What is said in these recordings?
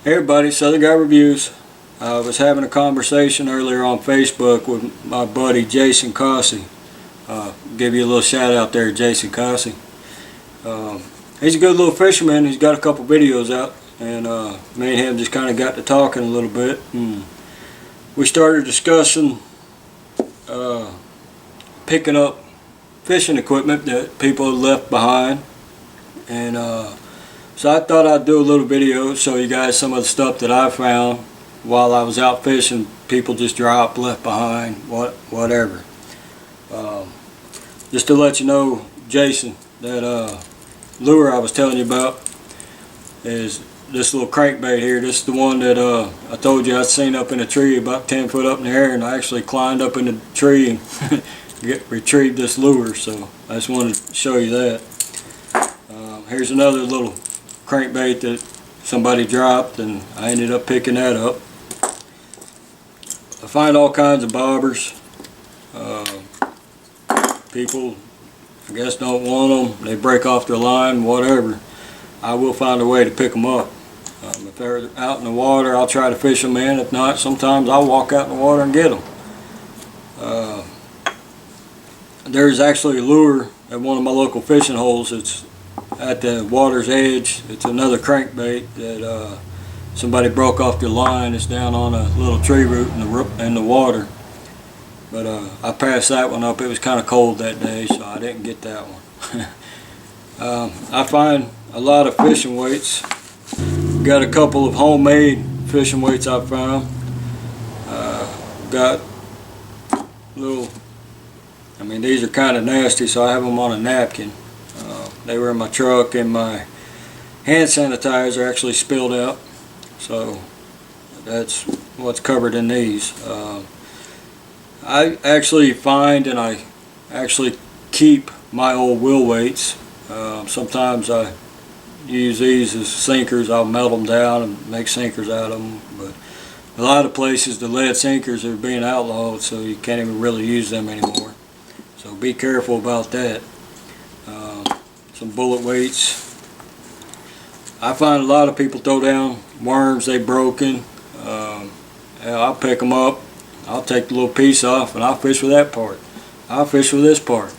Hey everybody, Southern Guy Reviews. I was having a conversation earlier on Facebook with my buddy Jason Cossey. Give you a little shout out there, Jason Cossey. He's a good little fisherman. He's got a couple videos out, and me and him just kind of got to talking a little bit. And we started discussing picking up fishing equipment that people had left behind, and so I thought I'd do a little video, show you guys some of the stuff that I found while I was out fishing. People just dropped, left behind, whatever. Just to let you know, Jason, that lure I was telling you about is this little crankbait here. This is the one that I told you I'd seen up in a tree about 10 foot up in the air, and I actually climbed up in the tree and retrieved this lure, so I just wanted to show you that. Here's another little crankbait that somebody dropped, and I ended up picking that up. I find all kinds of bobbers. People, I guess, don't want them. They break off their line, whatever. I will find a way to pick them up. If they're out in the water, I'll try to fish them in. If not, sometimes I'll walk out in the water and get them. There's actually a lure at one of my local fishing holes. It's at the water's edge. It's another crankbait that somebody broke off their line. It's down on a little tree root in the water. But I passed that one up. It was kind of cold that day, so I didn't get that one. I find a lot of fishing weights. Got a couple of homemade fishing weights I found. Got little, I mean, these are kind of nasty, so I have them on a napkin. They were in my truck, and my hand sanitizer actually spilled out, so that's what's covered in these. I actually find, and I actually keep my old wheel weights. Sometimes I use these as sinkers. I'll melt them down and make sinkers out of them, but a lot of places the lead sinkers are being outlawed, so you can't even really use them anymore. So be careful about that. Some bullet weights. I find a lot of people throw down worms they've broken. I'll pick them up. I'll take the little piece off and I'll fish with that part. I'll fish with this part.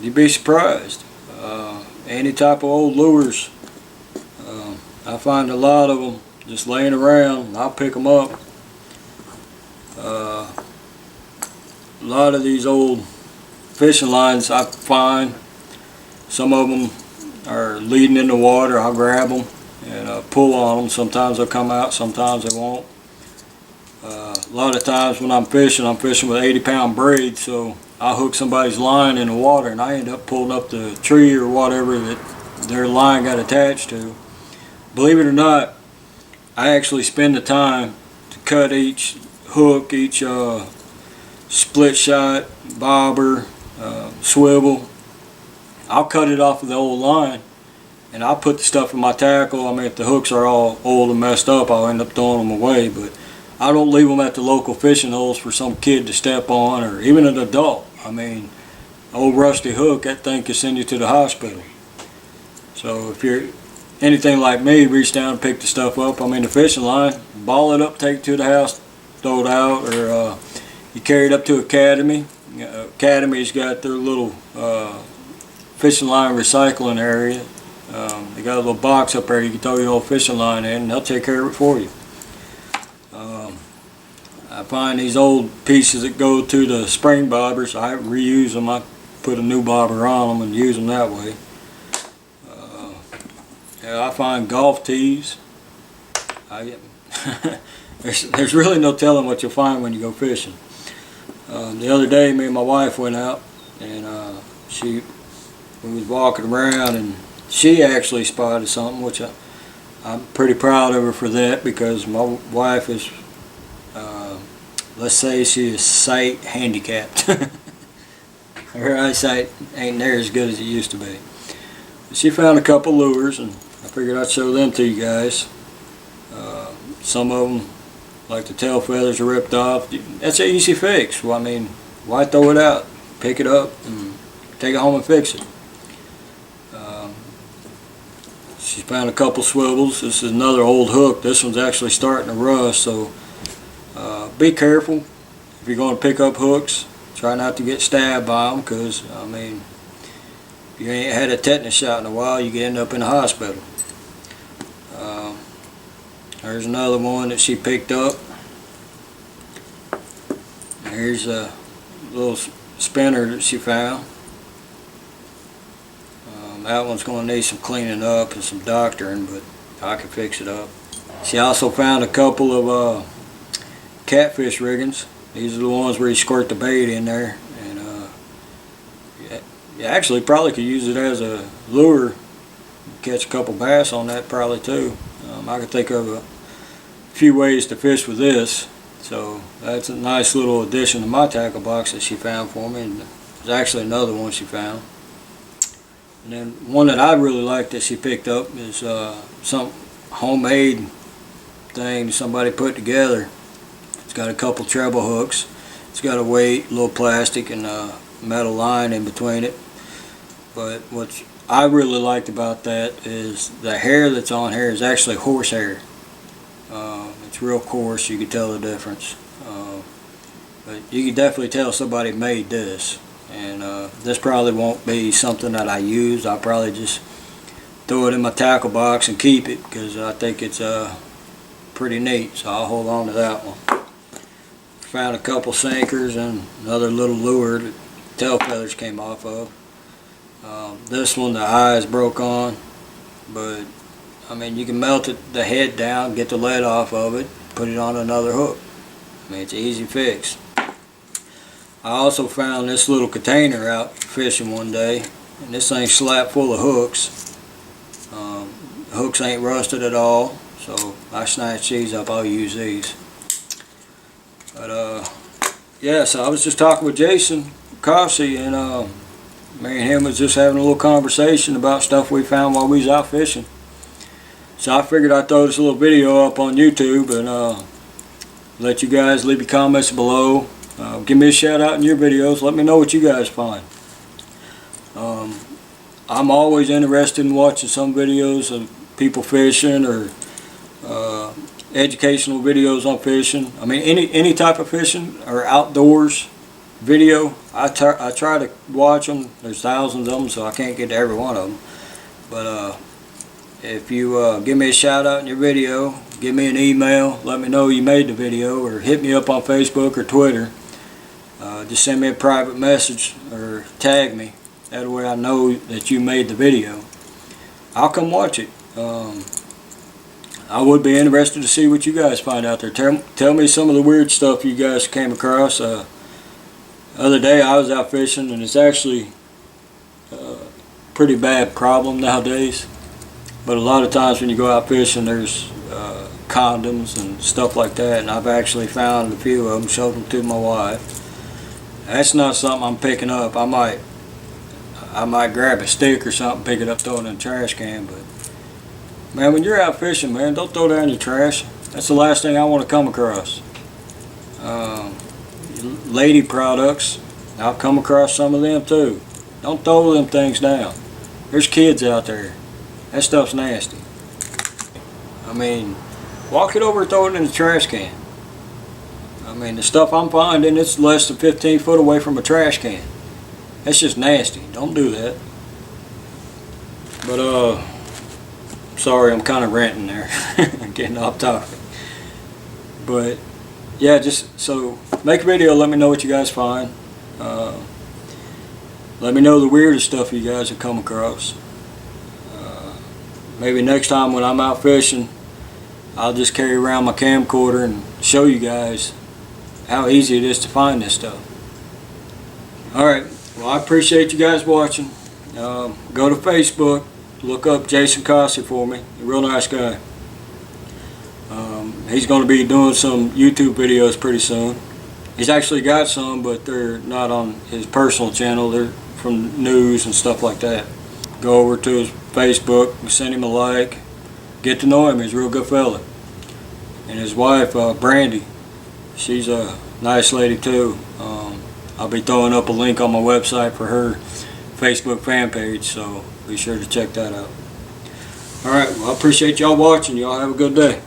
You'd be surprised. Any type of old lures. I find a lot of them just laying around. I'll pick them up. A lot of these old fishing lines I find, some of them are leading in the water. I'll grab them and pull on them. Sometimes they'll come out, sometimes they won't. A lot of times when I'm fishing with 80-pound braid, so I'll hook somebody's line in the water and I end up pulling up the tree or whatever that their line got attached to. Believe it or not, I actually spend the time to cut each hook, each split shot, bobber, swivel. I'll cut it off of the old line and I'll put the stuff in my tackle. I mean, if the hooks are all old and messed up, I'll end up throwing them away, but I don't leave them at the local fishing holes for some kid to step on, or even an adult. I mean, old rusty hook, that thing can send you to the hospital. So if you're anything like me, reach down and pick the stuff up. I mean, the fishing line, ball it up, take it to the house, throw it out, or you carry it up to Academy. Academy's got their little fishing line recycling area. They got a little box up there you can throw your old fishing line in, and they'll take care of it for you. I find these old pieces that go to the spring bobbers, I reuse them. I put a new bobber on them and use them that way. Yeah, I find golf tees. There's really no telling what you'll find when you go fishing. The other day, me and my wife went out, and we was walking around, and she actually spotted something, which I'm pretty proud of her for that, because my wife is, let's say she is sight handicapped. Her eyesight ain't near as good as it used to be. She found a couple lures, and I figured I'd show them to you guys. Some of them, like the tail feathers, are ripped off. That's an easy fix. Well, I mean, why throw it out? Pick it up and take it home and fix it. She's found a couple swivels. This is another old hook. This one's actually starting to rust, so be careful if you're going to pick up hooks. Try not to get stabbed by them, because I mean, if you ain't had a tetanus shot in a while, you can end up in the hospital. There's another one that she picked up. Here's a little spinner that she found. That one's going to need some cleaning up and some doctoring, but I can fix it up. She also found a couple of catfish riggings. These are the ones where you squirt the bait in there, and you actually probably could use it as a lure. Catch a couple bass on that probably too. I can think of a few ways to fish with this, so that's a nice little addition to my tackle box that she found for me. And there's actually another one she found. And then one that I really like that she picked up is some homemade thing somebody put together. It's got a couple treble hooks. It's got a weight, a little plastic, and a metal line in between it. But what I really liked about that is the hair that's on here is actually horsehair. It's real coarse. You can tell the difference. But you can definitely tell somebody made this. And this probably won't be something that I use. I'll probably just throw it in my tackle box and keep it, because I think it's pretty neat. So I'll hold on to that one. Found a couple sinkers and another little lure that tail feathers came off of. This one, the eyes broke on, but I mean, you can melt the head down, get the lead off of it, put it on another hook. I mean, it's an easy fix. I also found this little container out fishing one day, and this thing's slapped full of hooks. The hooks ain't rusted at all, so I snatched these up. I'll use these. But yeah, so I was just talking with Jason Cossey, and me and him was just having a little conversation about stuff we found while we was out fishing. So I figured I'd throw this little video up on YouTube and let you guys leave your comments below. Give me a shout out in your videos. Let me know what you guys find. I'm always interested in watching some videos of people fishing, or educational videos on fishing. I mean, any type of fishing or outdoors video. I try to watch them. There's thousands of them, so I can't get to every one of them. But if you give me a shout out in your video, give me an email, let me know you made the video, or hit me up on Facebook or Twitter. Just send me a private message or tag me. That way I know that you made the video. I'll come watch it. I would be interested to see what you guys find out there. Tell me some of the weird stuff you guys came across. The other day I was out fishing, and it's actually a pretty bad problem nowadays. But a lot of times when you go out fishing, there's condoms and stuff like that, and I've actually found a few of them, showed them to my wife. That's not something I'm picking up. I might grab a stick or something, pick it up, throw it in the trash can. But man, when you're out fishing, man, don't throw down your trash. That's the last thing I want to come across. Lady products, I've come across some of them too. Don't throw them things down. There's kids out there. That stuff's nasty. I mean, walk it over and throw it in the trash can. I mean, the stuff I'm finding, it's less than 15 foot away from a trash can. That's just nasty. Don't do that. But sorry, I'm kind of ranting there. I'm getting off topic. But yeah, just so make a video, let me know what you guys find. Let me know the weirdest stuff you guys have come across. Maybe next time when I'm out fishing, I'll just carry around my camcorder and show you guys how easy it is to find this stuff. Alright, well, I appreciate you guys watching. Go to Facebook, look up Jason Cossey for me. A real nice guy. He's going to be doing some YouTube videos pretty soon. He's actually got some, but they're not on his personal channel. They're from news and stuff like that. Go over to his Facebook, send him a like, get to know him. He's a real good fella. And his wife, Brandy, she's a nice lady too. I'll be throwing up a link on my website for her Facebook fan page, so be sure to check that out. All right, well, I appreciate y'all watching. Y'all have a good day.